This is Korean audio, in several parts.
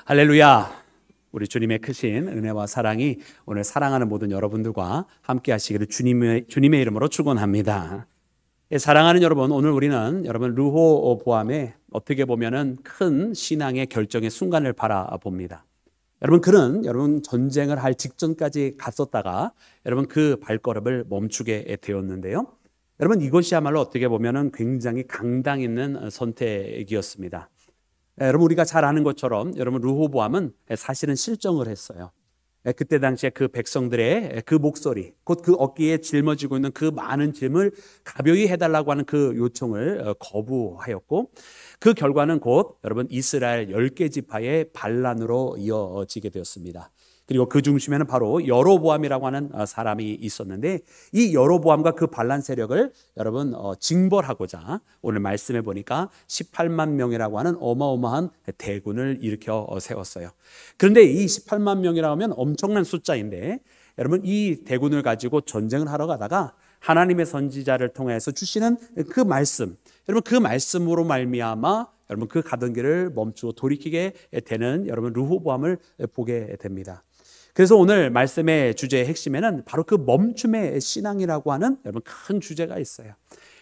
할렐루야! 우리 주님의 크신 은혜와 사랑이 오늘 사랑하는 모든 여러분들과 함께 하시기를 주님의 이름으로 축원합니다. 사랑하는 여러분, 오늘 우리는 여러분 르호보암의 어떻게 보면은 큰 신앙의 결정의 순간을 바라봅니다. 여러분 전쟁을 할 직전까지 갔었다가 여러분 그 발걸음을 멈추게 되었는데요. 여러분 이것이야말로 어떻게 보면은 굉장히 강당 있는 선택이었습니다. 여러분 우리가 잘 아는 것처럼 여러분 르호보암은 사실은 실정을 했어요. 그때 당시에 그 백성들의 그 목소리, 곧 그 어깨에 짊어지고 있는 그 많은 짐을 가벼이 해달라고 하는 그 요청을 거부하였고, 그 결과는 곧 여러분 이스라엘 10개 지파의 반란으로 이어지게 되었습니다. 그리고 그 중심에는 바로 여로보암이라고 하는 사람이 있었는데, 이 여로보암과 그 반란 세력을 여러분 징벌하고자 오늘 말씀해 보니까 18만 명이라고 하는 어마어마한 대군을 일으켜 세웠어요. 그런데 이 18만 명이라고 하면 엄청난 숫자인데, 여러분 이 대군을 가지고 전쟁을 하러 가다가 하나님의 선지자를 통해서 주시는 그 말씀, 여러분 그 말씀으로 말미암아 여러분 그 가던 길을 멈추고 돌이키게 되는 여러분 르호보암을 보게 됩니다. 그래서 오늘 말씀의 주제의 핵심에는 바로 그 멈춤의 신앙이라고 하는 여러분 큰 주제가 있어요.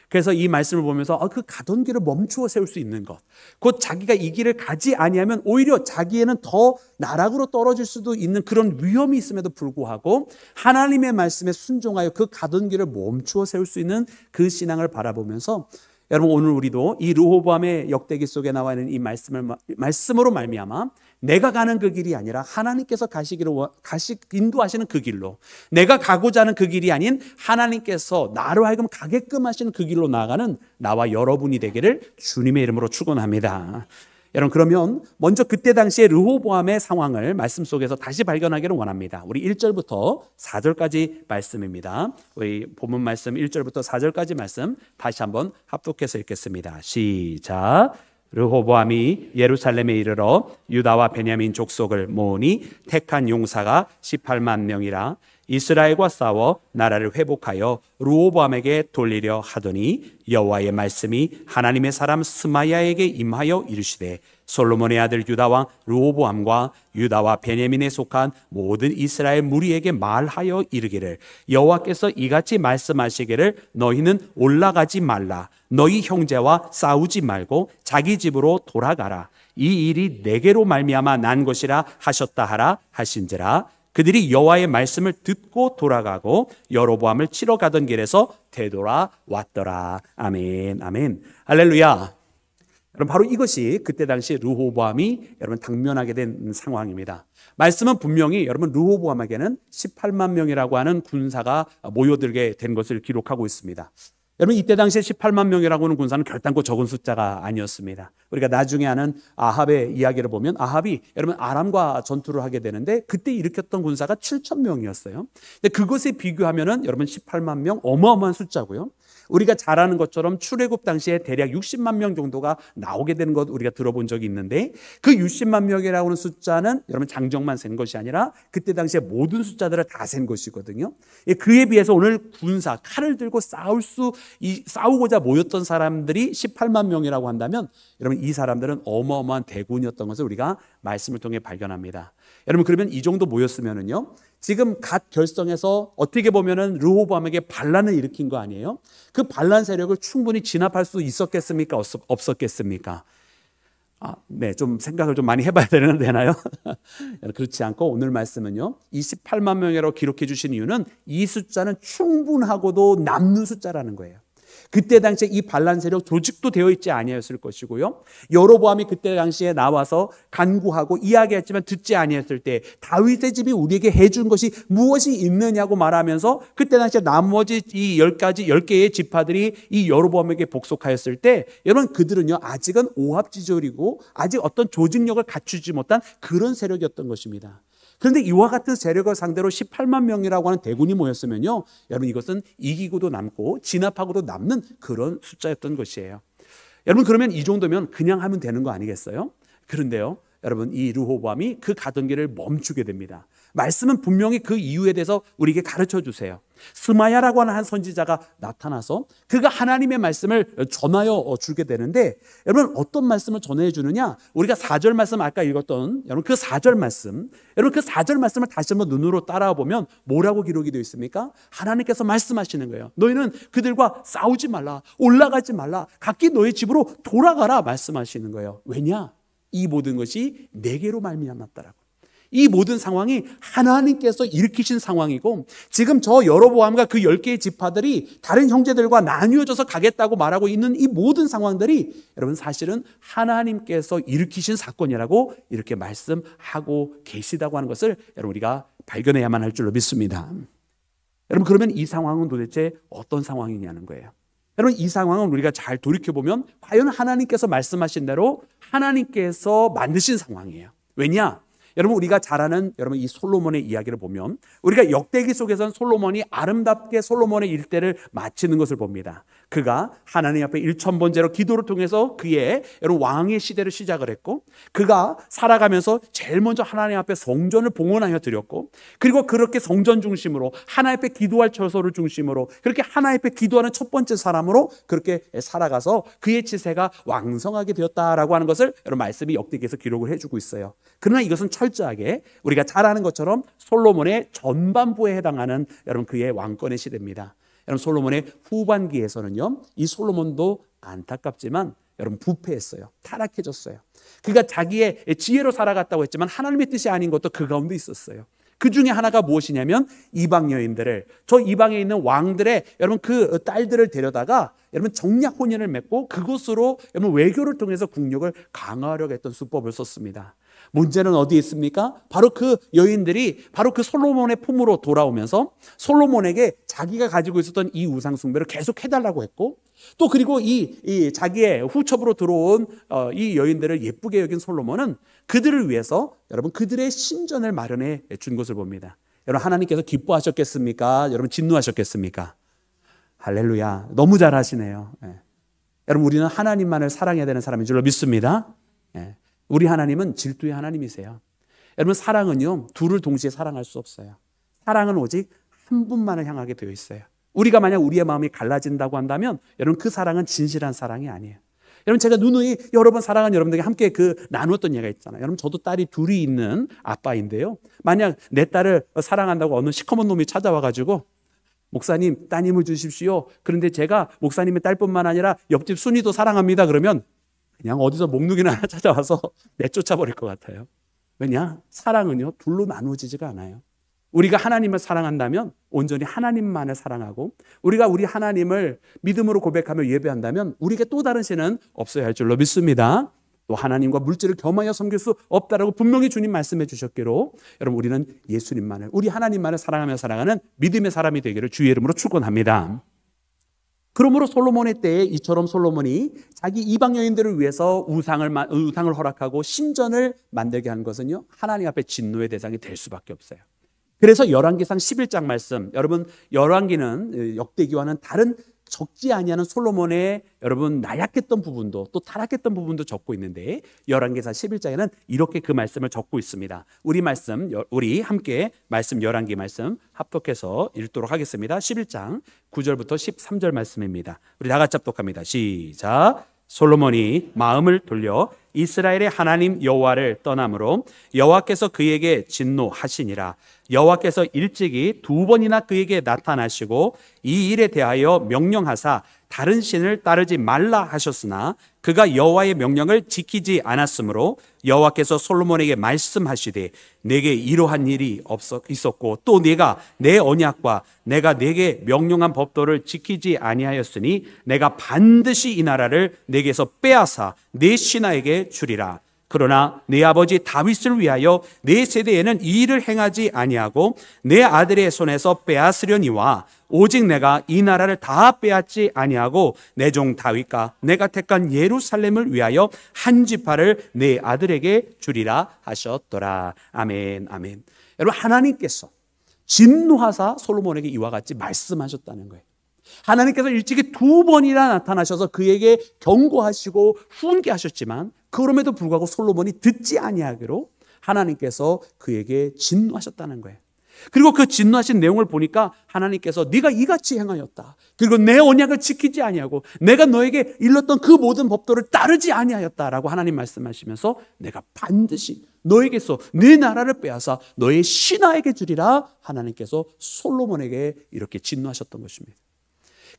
그래서 이 말씀을 보면서 그 가던 길을 멈추어 세울 수 있는 것, 곧 자기가 이 길을 가지 아니하면 오히려 자기에는 더 나락으로 떨어질 수도 있는 그런 위험이 있음에도 불구하고 하나님의 말씀에 순종하여 그 가던 길을 멈추어 세울 수 있는 그 신앙을 바라보면서 여러분 오늘 우리도 이 르호보암의 역대기 속에 나와 있는 이 말씀으로 말미암아 내가 가는 그 길이 아니라 하나님께서 인도하시는 그 길로, 내가 가고자 하는 그 길이 아닌 하나님께서 나로 하여금 가게끔 하시는 그 길로 나아가는 나와 여러분이 되기를 주님의 이름으로 축원합니다. 여러분 그러면 먼저 그때 당시에 르호보암의 상황을 말씀 속에서 다시 발견하기를 원합니다. 우리 1절부터 4절까지 말씀입니다. 우리 본문 말씀 1절부터 4절까지 말씀 다시 한번 합독해서 읽겠습니다. 시작. 르호보암이 예루살렘에 이르러 유다와 베냐민 족속을 모으니 택한 용사가 18만 명이라 이스라엘과 싸워 나라를 회복하여 르호보암에게 돌리려 하더니 여호와의 말씀이 하나님의 사람 스마야에게 임하여 이르시되 솔로몬의 아들 유다왕 르호보암과 유다와 베냐민에 속한 모든 이스라엘 무리에게 말하여 이르기를 여호와께서 이같이 말씀하시기를 너희는 올라가지 말라. 너희 형제와 싸우지 말고 자기 집으로 돌아가라. 이 일이 내게로 말미암아 난 것이라 하셨다 하라 하신지라. 그들이 여호와의 말씀을 듣고 돌아가고 여로보암을 치러 가던 길에서 되돌아왔더라. 아멘, 아멘, 할렐루야. 여러분 바로 이것이 그때 당시 르호보암이 여러분 당면하게 된 상황입니다. 말씀은 분명히 여러분 르호보암에게는 18만 명이라고 하는 군사가 모여들게 된 것을 기록하고 있습니다. 여러분 이때 당시에 18만 명이라고 하는 군사는 결단코 적은 숫자가 아니었습니다. 우리가 나중에 하는 아합의 이야기를 보면 아합이 여러분 아람과 전투를 하게 되는데 그때 일으켰던 군사가 7천 명이었어요. 근데 그것에 비교하면은 여러분 18만 명 어마어마한 숫자고요. 우리가 잘 아는 것처럼 출애굽 당시에 대략 60만 명 정도가 나오게 되는 것 우리가 들어본 적이 있는데 그 60만 명이라고 하는 숫자는 여러분 장정만 센 것이 아니라 그때 당시에 모든 숫자들을 다 센 것이거든요. 그에 비해서 오늘 군사 칼을 들고 싸우고자 모였던 사람들이 18만 명이라고 한다면 여러분 이 사람들은 어마어마한 대군이었던 것을 우리가 말씀을 통해 발견합니다. 여러분 그러면 이 정도 모였으면은요 지금 갓 결성해서 어떻게 보면은 르호보암에게 반란을 일으킨 거 아니에요? 그 반란 세력을 충분히 진압할 수 있었겠습니까? 없었겠습니까? 네, 좀 생각을 좀 많이 해봐야 되나요? 그렇지 않고 오늘 말씀은요, 이 18만 명이라고 기록해 주신 이유는 이 숫자는 충분하고도 남는 숫자라는 거예요. 그때 당시에 이 반란 세력 조직도 되어 있지 아니었을 것이고요. 여로보암이 그때 당시에 나와서 간구하고 이야기했지만 듣지 아니했을 때 다윗의 집이 우리에게 해준 것이 무엇이 있느냐고 말하면서 그때 당시에 나머지 이 10개의 지파들이 이 여로보암에게 복속하였을 때 여러분 그들은요 아직은 오합지졸이고 아직 어떤 조직력을 갖추지 못한 그런 세력이었던 것입니다. 그런데 이와 같은 세력을 상대로 18만 명이라고 하는 대군이 모였으면요 여러분 이것은 이기고도 남고 진압하고도 남는 그런 숫자였던 것이에요. 여러분 그러면 이 정도면 그냥 하면 되는 거 아니겠어요? 그런데요 여러분 이 르호보암이 그 가던 길을 멈추게 됩니다. 말씀은 분명히 그 이유에 대해서 우리에게 가르쳐 주세요. 스마야라고 하는 한 선지자가 나타나서 그가 하나님의 말씀을 전하여 주게 되는데, 여러분 어떤 말씀을 전해 주느냐? 우리가 4절 말씀 아까 읽었던 여러분 그 4절 말씀, 여러분 그 4절 말씀을 다시 한번 눈으로 따라와 보면 뭐라고 기록이 되어 있습니까? 하나님께서 말씀하시는 거예요. 너희는 그들과 싸우지 말라, 올라가지 말라, 각기 너희 집으로 돌아가라 말씀하시는 거예요. 왜냐? 이 모든 것이 내게로 말미암았다라고. 이 모든 상황이 하나님께서 일으키신 상황이고, 지금 저 여로보암과 그 10개의 지파들이 다른 형제들과 나뉘어져서 가겠다고 말하고 있는 이 모든 상황들이 여러분 사실은 하나님께서 일으키신 사건이라고 이렇게 말씀하고 계시다고 하는 것을 여러분 우리가 발견해야만 할 줄로 믿습니다. 여러분 그러면 이 상황은 도대체 어떤 상황이냐는 거예요. 여러분 이 상황은 우리가 잘 돌이켜보면 과연 하나님께서 말씀하신 대로 하나님께서 만드신 상황이에요. 왜냐? 여러분 우리가 잘 아는 여러분 이 솔로몬의 이야기를 보면 우리가 역대기 속에서는 솔로몬이 아름답게 솔로몬의 일대를 마치는 것을 봅니다. 그가 하나님 앞에 일천번제로 기도를 통해서 그의 여러분 왕의 시대를 시작을 했고, 그가 살아가면서 제일 먼저 하나님 앞에 성전을 봉헌하여 드렸고, 그리고 그렇게 성전 중심으로 하나님 앞에 기도할 처소를 중심으로 그렇게 하나님 앞에 기도하는 첫 번째 사람으로 그렇게 살아가서 그의 지세가 왕성하게 되었다라고 하는 것을 여러분 말씀이 역대기에서 기록을 해주고 있어요. 그러나 이것은 철저하게 우리가 잘 아는 것처럼 솔로몬의 전반부에 해당하는 여러분 그의 왕권의 시대입니다. 여러분 솔로몬의 후반기에서는요, 이 솔로몬도 안타깝지만 여러분 부패했어요. 타락해졌어요. 그가 자기의 지혜로 살아갔다고 했지만 하나님의 뜻이 아닌 것도 그 가운데 있었어요. 그 중에 하나가 무엇이냐면 이방 여인들을, 저 이방에 있는 왕들의 여러분 그 딸들을 데려다가 여러분 정략 혼인을 맺고 그곳으로 여러분 외교를 통해서 국력을 강화하려고 했던 수법을 썼습니다. 문제는 어디에 있습니까? 바로 그 여인들이 바로 그 솔로몬의 품으로 돌아오면서 솔로몬에게 자기가 가지고 있었던 이 우상 숭배를 계속 해달라고 했고, 또 그리고 이 자기의 후첩으로 들어온 이 여인들을 예쁘게 여긴 솔로몬은 그들을 위해서 여러분 그들의 신전을 마련해 준 것을 봅니다. 여러분 하나님께서 기뻐하셨겠습니까? 여러분 진노하셨겠습니까? 할렐루야, 너무 잘하시네요. 여러분 우리는 하나님만을 사랑해야 되는 사람인 줄로 믿습니다. 우리 하나님은 질투의 하나님이세요. 여러분 사랑은요 둘을 동시에 사랑할 수 없어요. 사랑은 오직 한 분만을 향하게 되어 있어요. 우리가 만약 우리의 마음이 갈라진다고 한다면 여러분 그 사랑은 진실한 사랑이 아니에요. 여러분 제가 누누이 여러 번 사랑하는 여러분들에게 함께 그 나누었던 얘기가 있잖아요. 여러분 저도 딸이 둘이 있는 아빠인데요, 만약 내 딸을 사랑한다고 어느 시커먼 놈이 찾아와가지고 목사님 따님을 주십시오, 그런데 제가 목사님의 딸뿐만 아니라 옆집 순이도 사랑합니다, 그러면 그냥 어디서 목누기나 하나 찾아와서 내쫓아버릴 것 같아요. 왜냐? 사랑은요 둘로 나누어지지가 않아요. 우리가 하나님을 사랑한다면 온전히 하나님만을 사랑하고, 우리가 우리 하나님을 믿음으로 고백하며 예배한다면 우리에게 또 다른 신은 없어야 할 줄로 믿습니다. 또 하나님과 물질을 겸하여 섬길 수 없다라고 분명히 주님 말씀해 주셨기로 여러분 우리는 예수님만을, 우리 하나님만을 사랑하며 살아가는 믿음의 사람이 되기를 주의 이름으로 축원합니다. 그러므로 솔로몬의 때에 이처럼 솔로몬이 자기 이방 여인들을 위해서 우상을 허락하고 신전을 만들게 한 것은요 하나님 앞에 진노의 대상이 될 수밖에 없어요. 그래서 열왕기상 11장 말씀, 여러분 열왕기는 역대기와는 다른 적지 아니하는 솔로몬의 여러분 나약했던 부분도 또 타락했던 부분도 적고 있는데, 열왕기상 11장에는 이렇게 그 말씀을 적고 있습니다. 우리 함께 말씀 열왕기 말씀 합독해서 읽도록 하겠습니다. 11장 9절부터 13절 말씀입니다. 우리 다 같이 합독합니다. 시작. 솔로몬이 마음을 돌려 이스라엘의 하나님 여호와를 떠남으로 여호와께서 그에게 진노하시니라. 여호와께서 일찍이 2번이나 그에게 나타나시고 이 일에 대하여 명령하사 다른 신을 따르지 말라 하셨으나 그가 여호와의 명령을 지키지 않았으므로 여호와께서 솔로몬에게 말씀하시되 내게 이러한 일이 있었고 또 네가 내 언약과 내가 네게 명령한 법도를 지키지 아니하였으니 내가 반드시 이 나라를 네게서 빼앗아 네 신하에게 주리라. 그러나 내 아버지 다윗을 위하여 내 세대에는 이 일을 행하지 아니하고 내 아들의 손에서 빼앗으려니와 오직 내가 이 나라를 다 빼앗지 아니하고 내 종 다윗과 내가 택한 예루살렘을 위하여 한 지파를 내 아들에게 주리라 하셨더라. 아멘, 아멘. 여러분 하나님께서 진노하사 솔로몬에게 이와 같이 말씀하셨다는 거예요. 하나님께서 일찍이 2번이나 나타나셔서 그에게 경고하시고 훈계하셨지만 그럼에도 불구하고 솔로몬이 듣지 아니하기로 하나님께서 그에게 진노하셨다는 거예요. 그리고 그 진노하신 내용을 보니까 하나님께서 네가 이같이 행하였다. 그리고 내 언약을 지키지 아니하고 내가 너에게 일렀던 그 모든 법도를 따르지 아니하였다라고 하나님 말씀하시면서 내가 반드시 너에게서 네 나라를 빼앗아 너의 신하에게 주리라 하나님께서 솔로몬에게 이렇게 진노하셨던 것입니다.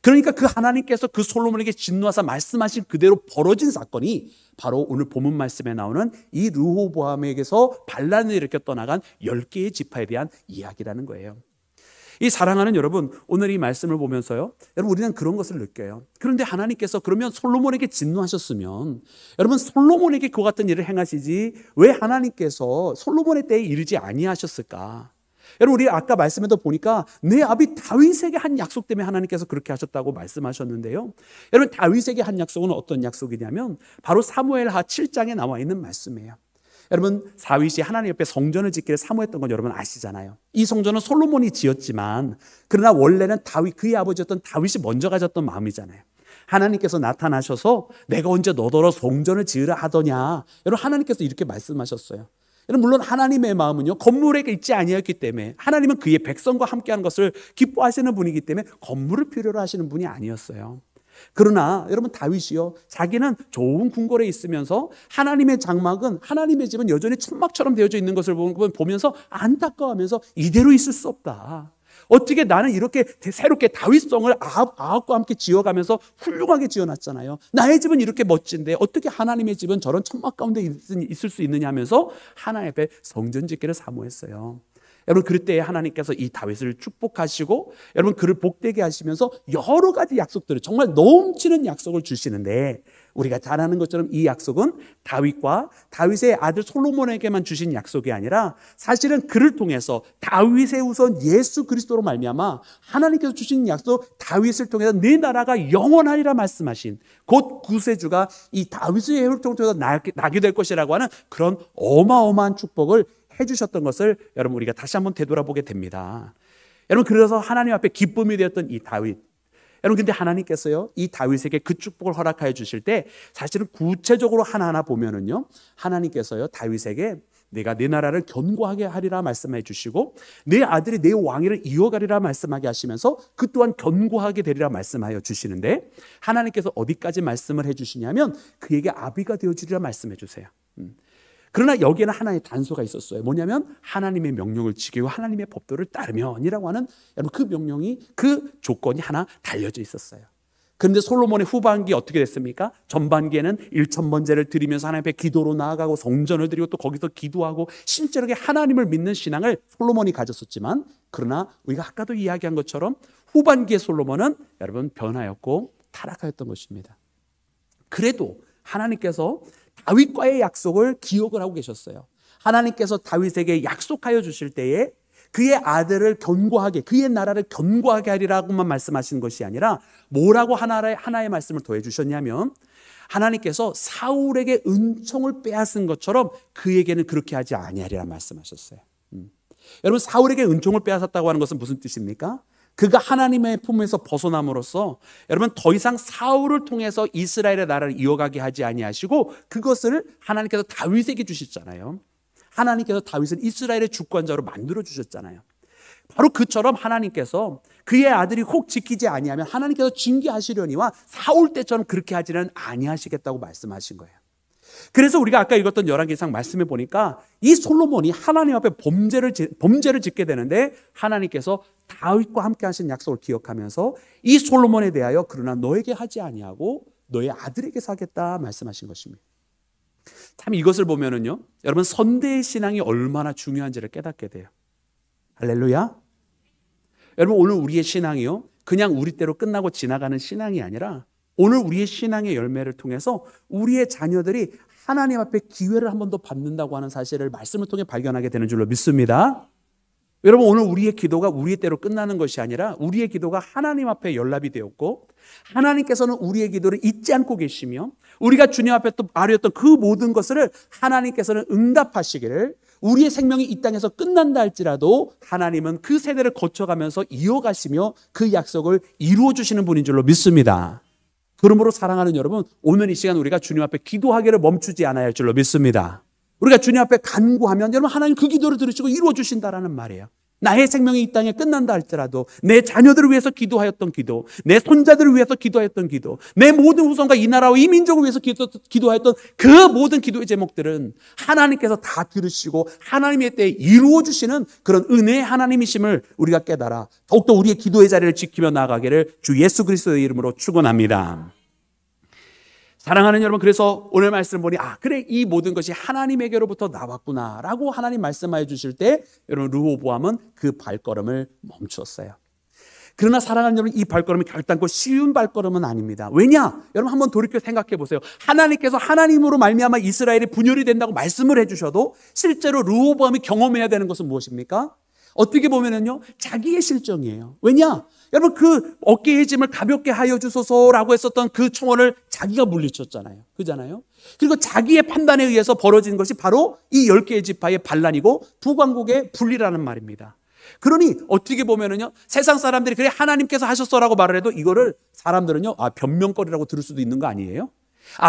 그러니까 그 하나님께서 그 솔로몬에게 진노하사 말씀하신 그대로 벌어진 사건이 바로 오늘 본문 말씀에 나오는 이 르호보암에게서 반란을 일으켜 떠나간 10개의 지파에 대한 이야기라는 거예요. 이 사랑하는 여러분, 오늘 이 말씀을 보면서요, 여러분 우리는 그런 것을 느껴요. 그런데 하나님께서 그러면 솔로몬에게 진노하셨으면 여러분 솔로몬에게 그와 같은 일을 행하시지 왜 하나님께서 솔로몬의 때에 이르지 아니하셨을까? 여러분 우리 아까 말씀에도 보니까 내 아비 다윗에게 한 약속 때문에 하나님께서 그렇게 하셨다고 말씀하셨는데요. 여러분 다윗에게 한 약속은 어떤 약속이냐면 바로 사무엘하 7장에 나와 있는 말씀이에요. 여러분 다윗이 하나님 옆에 성전을 짓기를 사모했던 건 여러분 아시잖아요. 이 성전은 솔로몬이 지었지만 그러나 원래는 다윗 그의 아버지였던 다윗이 먼저 가졌던 마음이잖아요. 하나님께서 나타나셔서 내가 언제 너더러 성전을 지으라 하더냐. 여러분 하나님께서 이렇게 말씀하셨어요. 물론 하나님의 마음은요 건물에 있지 아니었기 때문에 하나님은 그의 백성과 함께하는 것을 기뻐하시는 분이기 때문에 건물을 필요로 하시는 분이 아니었어요. 그러나 여러분 다윗이요 자기는 좋은 궁궐에 있으면서 하나님의 장막은 하나님의 집은 여전히 천막처럼 되어져 있는 것을 보면서 안타까워하면서 이대로 있을 수 없다. 어떻게 나는 이렇게 새롭게 다윗성을 아합과 함께 지어가면서 훌륭하게 지어놨잖아요. 나의 집은 이렇게 멋진데 어떻게 하나님의 집은 저런 천막 가운데 있을 수 있느냐 하면서 하나님 앞에 성전 짓기를 사모했어요. 여러분 그럴 때 하나님께서 이 다윗을 축복하시고 여러분 그를 복되게 하시면서 여러 가지 약속들을 정말 넘치는 약속을 주시는데 우리가 잘 아는 것처럼 이 약속은 다윗과 다윗의 아들 솔로몬에게만 주신 약속이 아니라 사실은 그를 통해서 다윗의 후손 예수 그리스도로 말미암아 하나님께서 주신 약속 다윗을 통해서 네 나라가 영원하리라 말씀하신 곧 구세주가 이 다윗의 혈통을 통해서 나게 될 것이라고 하는 그런 어마어마한 축복을 해주셨던 것을 여러분 우리가 다시 한번 되돌아보게 됩니다. 여러분 그래서 하나님 앞에 기쁨이 되었던 이 다윗 여러분 근데 하나님께서요 이 다윗에게 그 축복을 허락하여 주실 때 사실은 구체적으로 하나하나 보면은요 하나님께서요 다윗에게 내가 내 나라를 견고하게 하리라 말씀해 주시고 내 아들이 내 왕위를 이어가리라 말씀하게 하시면서 그 또한 견고하게 되리라 말씀하여 주시는데 하나님께서 어디까지 말씀을 해 주시냐면 그에게 아비가 되어주리라 말씀해 주세요. 그러나 여기에는 하나의 단서가 있었어요. 뭐냐면 하나님의 명령을 지키고 하나님의 법도를 따르면이라고 하는 여러분 그 명령이 그 조건이 하나 달려져 있었어요. 그런데 솔로몬의 후반기 어떻게 됐습니까? 전반기에는 1,000번제를 드리면서 하나님 앞에 기도로 나아가고 성전을 드리고 또 거기서 기도하고 실제로 하나님을 믿는 신앙을 솔로몬이 가졌었지만 그러나 우리가 아까도 이야기한 것처럼 후반기의 솔로몬은 여러분 변하였고 타락하였던 것입니다. 그래도 하나님께서 다윗과의 약속을 기억을 하고 계셨어요. 하나님께서 다윗에게 약속하여 주실 때에 그의 아들을 견고하게 그의 나라를 견고하게 하리라고만 말씀하시는 것이 아니라 뭐라고 하나의 말씀을 더해 주셨냐면 하나님께서 사울에게 은총을 빼앗은 것처럼 그에게는 그렇게 하지 아니하리라 말씀하셨어요. 여러분 사울에게 은총을 빼앗았다고 하는 것은 무슨 뜻입니까? 그가 하나님의 품에서 벗어남으로써 여러분 더 이상 사울을 통해서 이스라엘의 나라를 이어가게 하지 아니하시고 그것을 하나님께서 다윗에게 주셨잖아요. 하나님께서 다윗을 이스라엘의 주권자로 만들어 주셨잖아요. 바로 그처럼 하나님께서 그의 아들이 혹 지키지 아니하면 하나님께서 징계하시려니와 사울 때처럼 그렇게 하지는 아니하시겠다고 말씀하신 거예요. 그래서 우리가 아까 읽었던 열왕기상 말씀해 보니까 이 솔로몬이 하나님 앞에 범죄를 짓게 되는데 하나님께서 다윗과 함께 하신 약속을 기억하면서 이 솔로몬에 대하여 그러나 너에게 하지 아니하고 너의 아들에게서 하겠다 말씀하신 것입니다. 참 이것을 보면은요 여러분 선대의 신앙이 얼마나 중요한지를 깨닫게 돼요. 할렐루야. 여러분 오늘 우리의 신앙이요 그냥 우리 때로 끝나고 지나가는 신앙이 아니라 오늘 우리의 신앙의 열매를 통해서 우리의 자녀들이 하나님 앞에 기회를 한 번 더 받는다고 하는 사실을 말씀을 통해 발견하게 되는 줄로 믿습니다. 여러분 오늘 우리의 기도가 우리의 때로 끝나는 것이 아니라 우리의 기도가 하나님 앞에 연락이 되었고 하나님께서는 우리의 기도를 잊지 않고 계시며 우리가 주님 앞에 또 아뢰었던 그 모든 것을 하나님께서는 응답하시기를 우리의 생명이 이 땅에서 끝난다 할지라도 하나님은 그 세대를 거쳐가면서 이어가시며 그 약속을 이루어 주시는 분인 줄로 믿습니다. 그러므로 사랑하는 여러분, 오늘 이 시간 우리가 주님 앞에 기도하기를 멈추지 않아야 할 줄로 믿습니다. 우리가 주님 앞에 간구하면 여러분 하나님 그 기도를 들으시고 이루어 주신다라는 말이에요. 나의 생명이 이 땅에 끝난다 할지라도 내 자녀들을 위해서 기도하였던 기도, 내 손자들을 위해서 기도하였던 기도, 내 모든 후손과 이 나라와 이 민족을 위해서 기도하였던 그 모든 기도의 제목들은 하나님께서 다 들으시고 하나님의 때에 이루어 주시는 그런 은혜의 하나님이심을 우리가 깨달아 더욱더 우리의 기도의 자리를 지키며 나아가기를 주 예수 그리스도의 이름으로 축원합니다. 사랑하는 여러분, 그래서 오늘 말씀을 보니 그래, 이 모든 것이 하나님에게로부터 나왔구나라고 하나님 말씀하여 주실 때 여러분 르호보암은 그 발걸음을 멈췄어요. 그러나 사랑하는 여러분, 이 발걸음이 결단코 쉬운 발걸음은 아닙니다. 왜냐? 여러분 한번 돌이켜 생각해 보세요. 하나님께서 하나님으로 말미암아 이스라엘이 분열이 된다고 말씀을 해주셔도 실제로 르호보암이 경험해야 되는 것은 무엇입니까? 어떻게 보면은요, 자기의 실정이에요. 왜냐? 여러분 그 어깨의 짐을 가볍게 하여 주소서라고 했었던 그 청원을 자기가 물리쳤잖아요. 그잖아요. 그리고 자기의 판단에 의해서 벌어진 것이 바로 이 10개의 지파의 반란이고 북왕국의 분리라는 말입니다. 그러니 어떻게 보면은요, 세상 사람들이 그래 하나님께서 하셨어라고 말을 해도 이거를 사람들은요, 변명거리라고 들을 수도 있는 거 아니에요?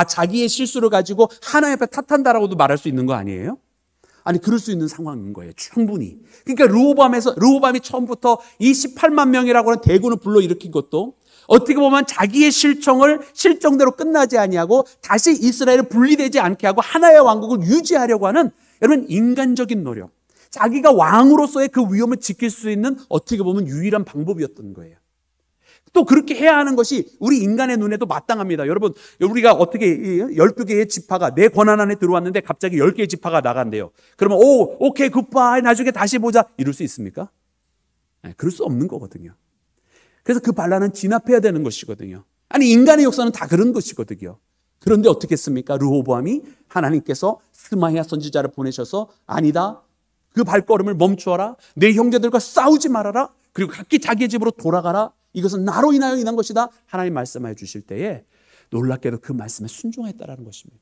자기의 실수를 가지고 하나님 앞에 탓한다라고도 말할 수 있는 거 아니에요? 아니, 그럴 수 있는 상황인 거예요. 충분히. 그러니까 르호보암이 처음부터 이 18만 명이라고 하는 대군을 불러일으킨 것도 어떻게 보면 자기의 실정대로 끝나지 아니하고 다시 이스라엘을 분리되지 않게 하고 하나의 왕국을 유지하려고 하는 여러분 인간적인 노력, 자기가 왕으로서의 그 위엄을 지킬 수 있는 어떻게 보면 유일한 방법이었던 거예요. 또 그렇게 해야 하는 것이 우리 인간의 눈에도 마땅합니다. 여러분, 우리가 어떻게 12개의 지파가 내 권한 안에 들어왔는데 갑자기 10개의 지파가 나간대요. 그러면 오케이 굿바이 나중에 다시 보자 이럴 수 있습니까? 그럴 수 없는 거거든요. 그래서 그 반란은 진압해야 되는 것이거든요. 아니, 인간의 역사는 다 그런 것이거든요. 그런데 어떻게 했습니까? 르호보암이 하나님께서 스마야 선지자를 보내셔서 아니다, 그 발걸음을 멈추어라, 내 형제들과 싸우지 말아라, 그리고 각기 자기의 집으로 돌아가라, 이것은 나로 인하여 인한 것이다, 하나님 말씀해 주실 때에 놀랍게도 그 말씀에 순종했다라는 것입니다.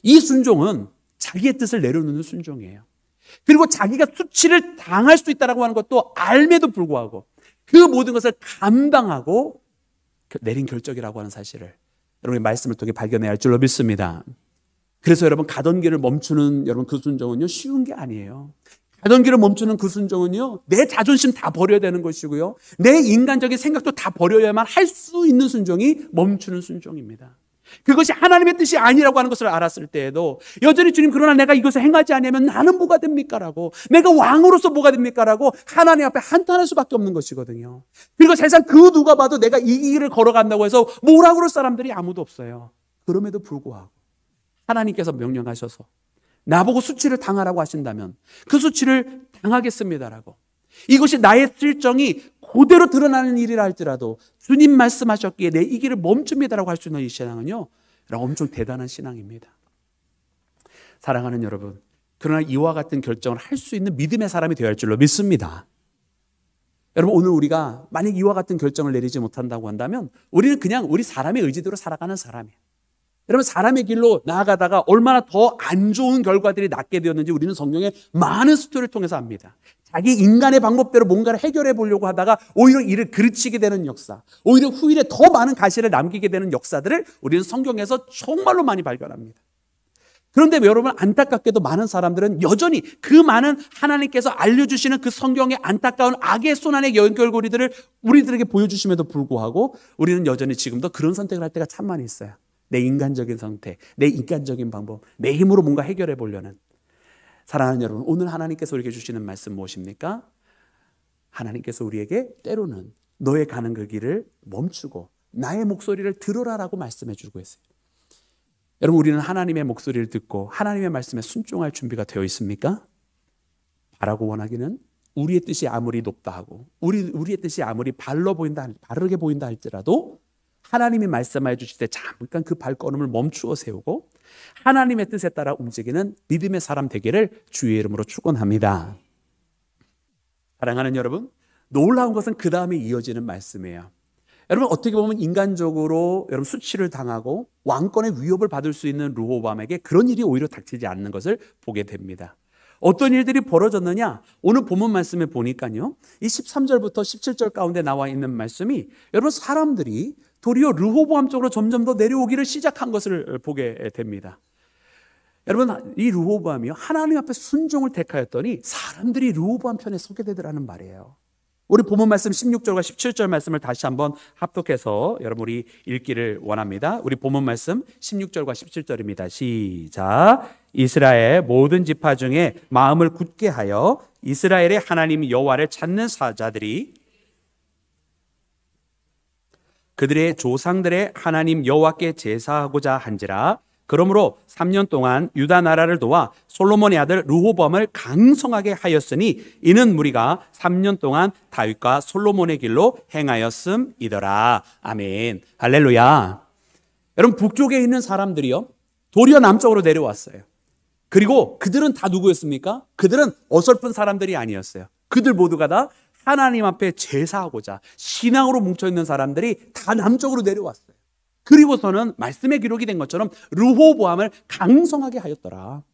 이 순종은 자기의 뜻을 내려놓는 순종이에요. 그리고 자기가 수치를 당할 수 있다라고 하는 것도 알매도 불구하고 그 모든 것을 감당하고 내린 결정이라고 하는 사실을 여러분의 말씀을 통해 발견해야 할 줄로 믿습니다. 그래서 여러분 가던 길을 멈추는 여러분 그 순종은요, 쉬운 게 아니에요. 가던 길을 멈추는 그 순종은요, 내 자존심 다 버려야 되는 것이고요, 내 인간적인 생각도 다 버려야만 할 수 있는 순종이 멈추는 순종입니다. 그것이 하나님의 뜻이 아니라고 하는 것을 알았을 때에도 여전히 주님, 그러나 내가 이것을 행하지 않으면 나는 뭐가 됩니까? 라고, 내가 왕으로서 뭐가 됩니까? 라고 하나님 앞에 한탄할 수밖에 없는 것이거든요. 그리고 세상 그 누가 봐도 내가 이 길을 걸어간다고 해서 뭐라고 그럴 사람들이 아무도 없어요. 그럼에도 불구하고 하나님께서 명령하셔서 나보고 수치를 당하라고 하신다면 그 수치를 당하겠습니다라고, 이것이 나의 실정이 그대로 드러나는 일이라 할지라도 주님 말씀하셨기에 내 이 길을 멈춥니다라고 할 수 있는 이 신앙은요, 엄청 대단한 신앙입니다. 사랑하는 여러분, 그러나 이와 같은 결정을 할 수 있는 믿음의 사람이 되어야 할 줄로 믿습니다. 여러분, 오늘 우리가 만약 이와 같은 결정을 내리지 못한다고 한다면 우리는 그냥 우리 사람의 의지대로 살아가는 사람이에요. 여러분, 사람의 길로 나아가다가 얼마나 더 안 좋은 결과들이 낳게 되었는지 우리는 성경의 많은 스토리를 통해서 압니다. 자기 인간의 방법대로 뭔가를 해결해 보려고 하다가 오히려 이를 그르치게 되는 역사, 오히려 후일에 더 많은 가시를 남기게 되는 역사들을 우리는 성경에서 정말로 많이 발견합니다. 그런데 여러분, 안타깝게도 많은 사람들은 여전히 그 많은 하나님께서 알려주시는 그 성경의 안타까운 악의 손안의 연결고리들을 우리들에게 보여주심에도 불구하고 우리는 여전히 지금도 그런 선택을 할 때가 참 많이 있어요. 내 인간적인 선택, 내 인간적인 방법, 내 힘으로 뭔가 해결해 보려는. 사랑하는 여러분, 오늘 하나님께서 우리에게 주시는 말씀 무엇입니까? 하나님께서 우리에게 때로는 너의 가는 그 길을 멈추고 나의 목소리를 들으라라고 말씀해 주고 있어요. 여러분, 우리는 하나님의 목소리를 듣고 하나님의 말씀에 순종할 준비가 되어 있습니까? 바라고 원하기는 우리의 뜻이 아무리 높다 하고 우리의 뜻이 아무리 바르게 보인다 할지라도 하나님이 말씀해 주실 때 잠깐 그 발걸음을 멈추어 세우고 하나님의 뜻에 따라 움직이는 믿음의 사람 되기를 주의 이름으로 축원합니다. 사랑하는 여러분, 놀라운 것은 그 다음에 이어지는 말씀이에요. 여러분, 어떻게 보면 인간적으로 여러분 수치를 당하고 왕권의 위협을 받을 수 있는 르호보암에게 그런 일이 오히려 닥치지 않는 것을 보게 됩니다. 어떤 일들이 벌어졌느냐? 오늘 본문 말씀에 보니까요, 이 13절부터 17절 가운데 나와 있는 말씀이 여러분, 사람들이 도리어 르호보암 쪽으로 점점 더 내려오기를 시작한 것을 보게 됩니다. 여러분, 이 르호보암이요, 하나님 앞에 순종을 택하였더니 사람들이 르호보암 편에 서게 되더라는 말이에요. 우리 본문 말씀 16절과 17절 말씀을 다시 한번 합독해서 여러분이 읽기를 원합니다. 우리 본문 말씀 16절과 17절입니다. 시작. 이스라엘 모든 지파 중에 마음을 굳게 하여 이스라엘의 하나님 여호와를 찾는 사자들이 그들의 조상들의 하나님 여호와께 제사하고자 한지라. 그러므로 3년 동안 유다 나라를 도와 솔로몬의 아들 르호보암을 강성하게 하였으니 이는 무리가 3년 동안 다윗과 솔로몬의 길로 행하였음이더라. 아멘. 할렐루야. 여러분, 북쪽에 있는 사람들이요, 도리어 남쪽으로 내려왔어요. 그리고 그들은 다 누구였습니까? 그들은 어설픈 사람들이 아니었어요. 그들 모두가 다 하나님 앞에 제사하고자 신앙으로 뭉쳐있는 사람들이 다 남쪽으로 내려왔어요. 그리고서는 말씀에 기록이 된 것처럼 르호보암을 강성하게 하였더라.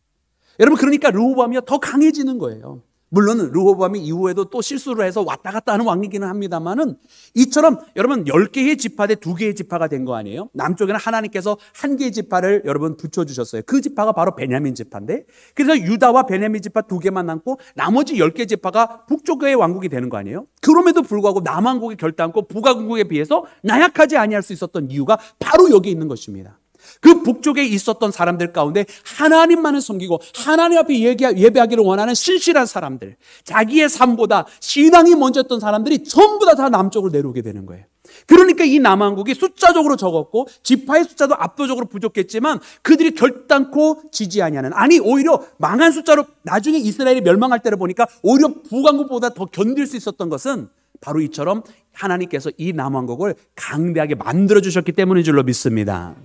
여러분, 그러니까 르호보암이 더 강해지는 거예요. 물론 르호보암이 이후에도 또 실수를 해서 왔다 갔다 하는 왕이기는 합니다만은, 이처럼 여러분 10개의 지파 대 2개의 지파가 된 거 아니에요? 남쪽에는 하나님께서 1개의 지파를 여러분 붙여주셨어요. 그 지파가 바로 베냐민 지파인데, 그래서 유다와 베냐민 지파 2개만 남고 나머지 10개 지파가 북쪽의 왕국이 되는 거 아니에요? 그럼에도 불구하고 남왕국이 결단코 북왕국에 비해서 나약하지 아니할 수 있었던 이유가 바로 여기 있는 것입니다. 그 북쪽에 있었던 사람들 가운데 하나님만을 섬기고 하나님 앞에 예배하기를 원하는 신실한 사람들, 자기의 삶보다 신앙이 먼저였던 사람들이 전부 다 남쪽으로 내려오게 되는 거예요. 그러니까 이 남왕국이 숫자적으로 적었고 지파의 숫자도 압도적으로 부족했지만 그들이 결단코 지지 아니하는, 아니 오히려 망한 숫자로 나중에 이스라엘이 멸망할 때를 보니까 오히려 북왕국보다 더 견딜 수 있었던 것은 바로 이처럼 하나님께서 이 남왕국을 강대하게 만들어주셨기 때문인 줄로 믿습니다.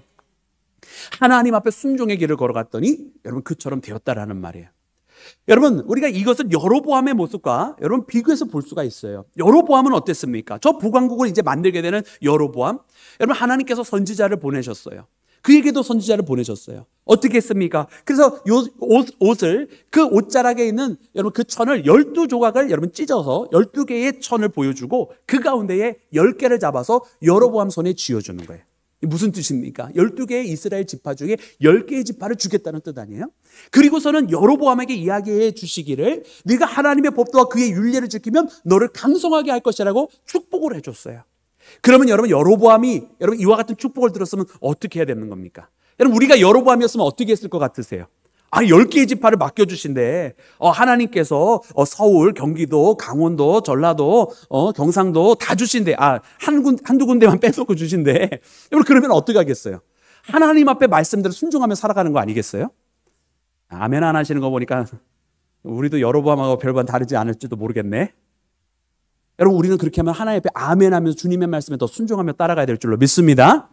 하나님 앞에 순종의 길을 걸어갔더니 여러분 그처럼 되었다라는 말이에요. 여러분, 우리가 이것은 여로보암의 모습과 여러분 비교해서 볼 수가 있어요. 여로보암은 어땠습니까? 저 북왕국을 이제 만들게 되는 여로보암, 여러분 하나님께서 선지자를 보내셨어요. 그에게도 선지자를 보내셨어요. 어떻게 했습니까? 그래서 옷을, 그 옷자락에 있는 여러분 그 천을 12조각을 여러분 찢어서 12개의 천을 보여주고 그 가운데에 10개를 잡아서 여로보암 손에 쥐어주는 거예요. 무슨 뜻입니까? 12개의 이스라엘 지파 중에 10개의 지파를 주겠다는 뜻 아니에요? 그리고서는 여로보암에게 이야기해 주시기를 네가 하나님의 법도와 그의 율례를 지키면 너를 강성하게 할 것이라고 축복을 해줬어요. 그러면 여러분 여로보암이 여러분 이와 같은 축복을 들었으면 어떻게 해야 되는 겁니까? 여러분 우리가 여로보암이었으면 어떻게 했을 것 같으세요? 10개의 지파를 맡겨주신데 하나님께서 서울, 경기도, 강원도, 전라도, 경상도 다 주신대. 한두 군데만 빼놓고 주신대. 여러분 그러면 어떻게 하겠어요? 하나님 앞에 말씀대로 순종하며 살아가는 거 아니겠어요? 아멘 안 하시는 거 보니까 우리도 여로보암하고 별반 다르지 않을지도 모르겠네. 여러분 우리는 그렇게 하면 하나님 앞에 아멘 하면서 주님의 말씀에 더 순종하며 따라가야 될 줄로 믿습니다.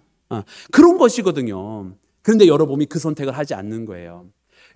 그런 것이거든요. 그런데 여로보암이 그 선택을 하지 않는 거예요.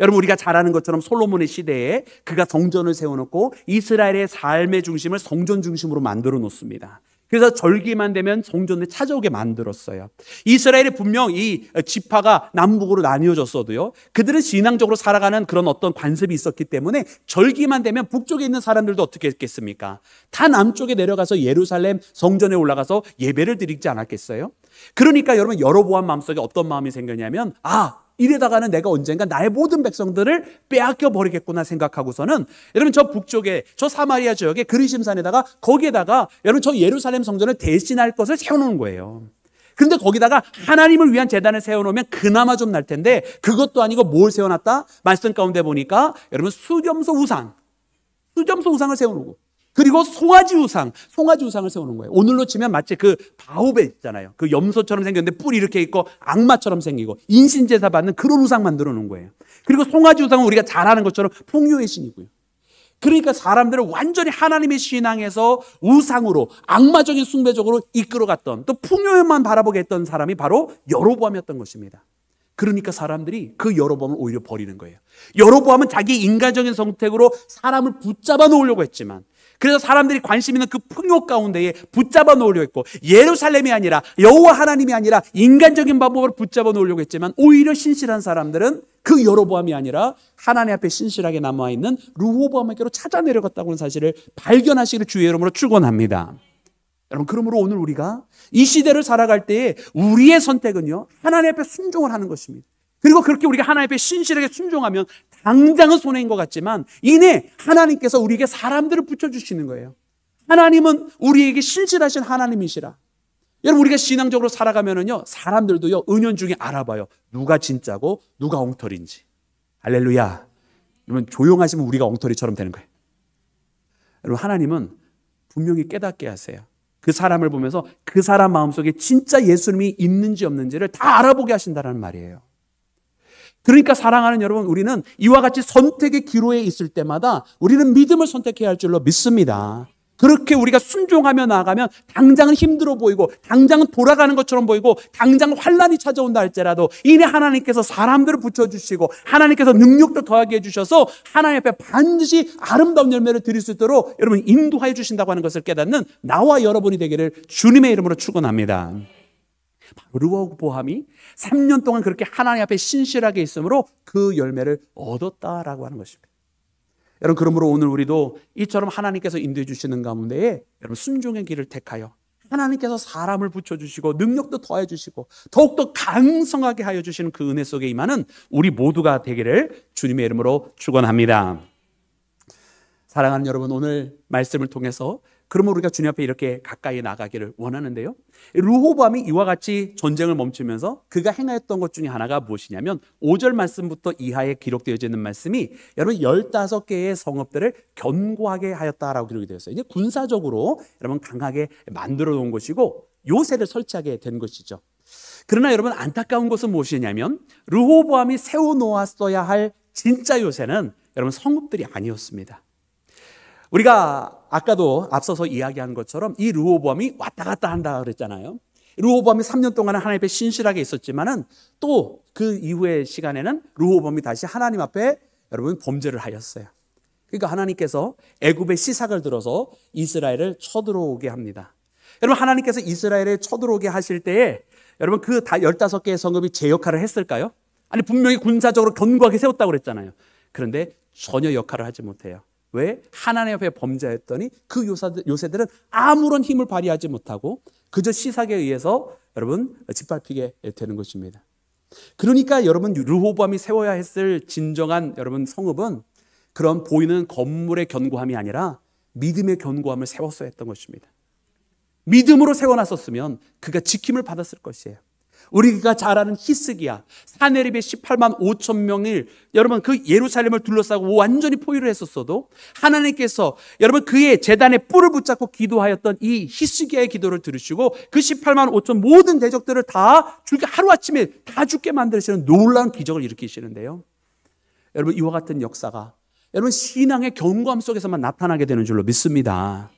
여러분 우리가 잘 아는 것처럼 솔로몬의 시대에 그가 성전을 세워놓고 이스라엘의 삶의 중심을 성전 중심으로 만들어 놓습니다. 그래서 절기만 되면 성전에 찾아오게 만들었어요. 이스라엘이 분명 이 지파가 남북으로 나뉘어졌어도요, 그들은 신앙적으로 살아가는 그런 어떤 관습이 있었기 때문에 절기만 되면 북쪽에 있는 사람들도 어떻게 했겠습니까? 다 남쪽에 내려가서 예루살렘 성전에 올라가서 예배를 드리지 않았겠어요? 그러니까 여러분 여로보암 마음속에 어떤 마음이 생겼냐면 이래다가는 내가 언젠가 나의 모든 백성들을 빼앗겨 버리겠구나 생각하고서는 여러분 저 북쪽에 저 사마리아 지역에 그리심산에다가 거기에다가 여러분 저 예루살렘 성전을 대신할 것을 세워놓은 거예요. 그런데 거기다가 하나님을 위한 제단을 세워놓으면 그나마 좀 날 텐데 그것도 아니고 뭘 세워놨다? 말씀 가운데 보니까 여러분 수점소 우상을 세워놓고, 그리고 송아지 우상을 세우는 거예요. 오늘로 치면 마치 그 바오벳 있잖아요. 그 염소처럼 생겼는데 뿔이 이렇게 있고 악마처럼 생기고 인신제사 받는 그런 우상 만들어 놓은 거예요. 그리고 송아지 우상은 우리가 잘 아는 것처럼 풍요의 신이고요. 그러니까 사람들을 완전히 하나님의 신앙에서 우상으로 악마적인 숭배적으로 이끌어갔던, 또 풍요만 바라보게 했던 사람이 바로 여로보암이었던 것입니다. 그러니까 사람들이 그 여로보암을 오히려 버리는 거예요. 여로보암은 자기 인간적인 선택으로 사람을 붙잡아 놓으려고 했지만, 그래서 사람들이 관심 있는 그 풍요 가운데에 붙잡아 놓으려고 했고, 예루살렘이 아니라 여호와 하나님이 아니라 인간적인 방법으로 붙잡아 놓으려고 했지만, 오히려 신실한 사람들은 그 여로보암이 아니라 하나님 앞에 신실하게 남아있는 르호보암에게로 찾아 내려갔다고 하는 사실을 발견하시기를 주의 이름으로 축원합니다. 여러분, 그러므로 오늘 우리가 이 시대를 살아갈 때에 우리의 선택은요, 하나님 앞에 순종을 하는 것입니다. 그리고 그렇게 우리가 하나님 앞에 신실하게 순종하면 당장은 손해인 것 같지만 이내 하나님께서 우리에게 사람들을 붙여주시는 거예요. 하나님은 우리에게 신실하신 하나님이시라. 여러분, 우리가 신앙적으로 살아가면은요, 사람들도요, 은연중에 알아봐요. 누가 진짜고 누가 엉터리인지. 할렐루야. 여러분, 조용하시면 우리가 엉터리처럼 되는 거예요. 여러분, 하나님은 분명히 깨닫게 하세요. 그 사람을 보면서 그 사람 마음속에 진짜 예수님이 있는지 없는지를 다 알아보게 하신다는 말이에요. 그러니까 사랑하는 여러분, 우리는 이와 같이 선택의 기로에 있을 때마다 우리는 믿음을 선택해야 할 줄로 믿습니다. 그렇게 우리가 순종하며 나아가면 당장은 힘들어 보이고 당장은 돌아가는 것처럼 보이고 당장 환난이 찾아온다 할지라도 이내 하나님께서 사람들을 붙여주시고 하나님께서 능력도 더하게 해주셔서 하나님 앞에 반드시 아름다운 열매를 드릴 수 있도록 여러분 인도하여 주신다고 하는 것을 깨닫는 나와 여러분이 되기를 주님의 이름으로 축원합니다. 르호보암이 3년 동안 그렇게 하나님 앞에 신실하게 있으므로 그 열매를 얻었다라고 하는 것입니다. 여러분, 그러므로 오늘 우리도 이처럼 하나님께서 인도해 주시는 가운데에 여러분 순종의 길을 택하여 하나님께서 사람을 붙여주시고 능력도 더해 주시고 더욱더 강성하게 하여 주시는 그 은혜 속에 임하는 우리 모두가 되기를 주님의 이름으로 축원합니다. 사랑하는 여러분, 오늘 말씀을 통해서 그러면 우리가 주님 앞에 이렇게 가까이 나가기를 원하는데요, 르호보암이 이와 같이 전쟁을 멈추면서 그가 행하였던 것 중에 하나가 무엇이냐면 5절 말씀부터 이하에 기록되어져 있는 말씀이 여러분 15개의 성읍들을 견고하게 하였다라고 기록이 되어 있어요. 이제 군사적으로 여러분 강하게 만들어 놓은 것이고 요새를 설치하게 된 것이죠. 그러나 여러분, 안타까운 것은 무엇이냐면 르호보암이 세워놓았어야 할 진짜 요새는 여러분 성읍들이 아니었습니다. 우리가 아까도 앞서서 이야기한 것처럼 이 르호보암이 왔다 갔다 한다 그랬잖아요. 르호보암이 3년 동안은 하나님 앞에 신실하게 있었지만은 또 그 이후의 시간에는 르호보암이 다시 하나님 앞에 여러분 범죄를 하였어요. 그러니까 하나님께서 애굽의 시삭을 들어서 이스라엘을 쳐들어오게 합니다. 여러분, 하나님께서 이스라엘을 쳐들어오게 하실 때에 여러분 그 다 15개의 성읍이 제 역할을 했을까요? 아니, 분명히 군사적으로 견고하게 세웠다고 그랬잖아요. 그런데 전혀 역할을 하지 못해요. 왜? 하나님 앞에 범죄했더니 그 요새들은 아무런 힘을 발휘하지 못하고 그저 시삭에 의해서 여러분 짓밟히게 되는 것입니다. 그러니까 여러분, 르호보암이 세워야 했을 진정한 여러분 성읍은 그런 보이는 건물의 견고함이 아니라 믿음의 견고함을 세웠어야 했던 것입니다. 믿음으로 세워놨었으면 그가 지킴을 받았을 것이에요. 우리가 잘 아는 히스기야, 사네립의 18만 5천 명을 여러분 그 예루살렘을 둘러싸고 완전히 포위를 했었어도 하나님께서 여러분 그의 제단에 뿔을 붙잡고 기도하였던 이 히스기야의 기도를 들으시고 그 18만 5천 모든 대적들을 다 죽게 하루아침에 다 죽게 만드시는 놀라운 기적을 일으키시는데요, 여러분 이와 같은 역사가 여러분 신앙의 견고함 속에서만 나타나게 되는 줄로 믿습니다.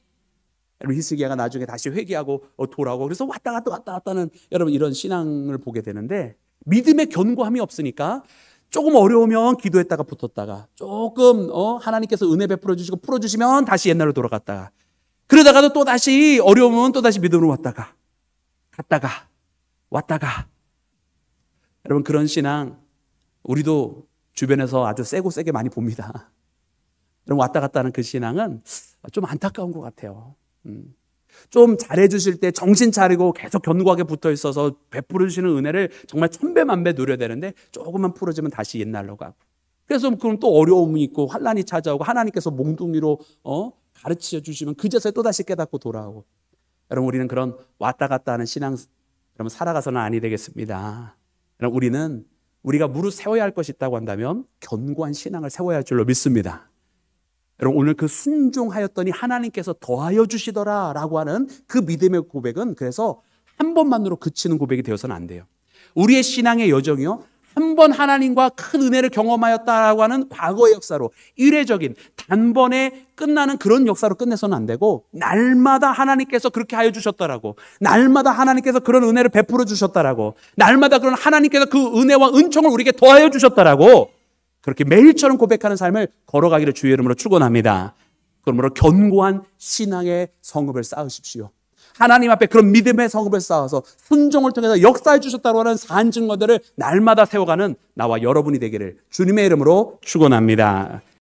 여러분, 히스기야가 나중에 다시 회개하고 돌아오고 그래서 왔다 갔다 하는 여러분 이런 신앙을 보게 되는데, 믿음의 견고함이 없으니까 조금 어려우면 기도했다가 붙었다가 조금 하나님께서 은혜 베풀어 주시고 풀어주시면 다시 옛날로 돌아갔다가 그러다가도 또 다시 어려우면 또 다시 믿음으로 왔다가 갔다가 왔다가. 여러분, 그런 신앙 우리도 주변에서 아주 세게 많이 봅니다. 여러분, 왔다 갔다 하는 그 신앙은 좀 안타까운 것 같아요. 좀 잘해주실 때 정신 차리고 계속 견고하게 붙어 있어서 베풀어 주시는 은혜를 정말 천배만배 누려야 되는데 조금만 풀어지면 다시 옛날로 가고, 그래서 그럼 또 어려움이 있고 환난이 찾아오고 하나님께서 몽둥이로 가르쳐 주시면 그제서야 또 다시 깨닫고 돌아오고. 여러분, 우리는 그런 왔다 갔다 하는 신앙 여러분 살아가서는 아니 되겠습니다. 여러분, 우리가 무릇 세워야 할 것이 있다고 한다면 견고한 신앙을 세워야 할 줄로 믿습니다. 여러분, 오늘 그 순종하였더니 하나님께서 더하여 주시더라라고 하는 그 믿음의 고백은 그래서 한 번만으로 그치는 고백이 되어서는 안 돼요. 우리의 신앙의 여정이요, 한 번 하나님과 큰 은혜를 경험하였다라고 하는 과거의 역사로 이례적인 단번에 끝나는 그런 역사로 끝내서는 안 되고, 날마다 하나님께서 그렇게 하여 주셨다라고, 날마다 하나님께서 그런 은혜를 베풀어 주셨다라고, 날마다 그런 하나님께서 그 은혜와 은총을 우리에게 더하여 주셨다라고 그렇게 매일처럼 고백하는 삶을 걸어가기를 주의 이름으로 축원합니다. 그러므로 견고한 신앙의 성읍을 쌓으십시오. 하나님 앞에 그런 믿음의 성읍을 쌓아서 순종을 통해서 역사해 주셨다고 하는 산 증거들을 날마다 세워가는 나와 여러분이 되기를 주님의 이름으로 축원합니다.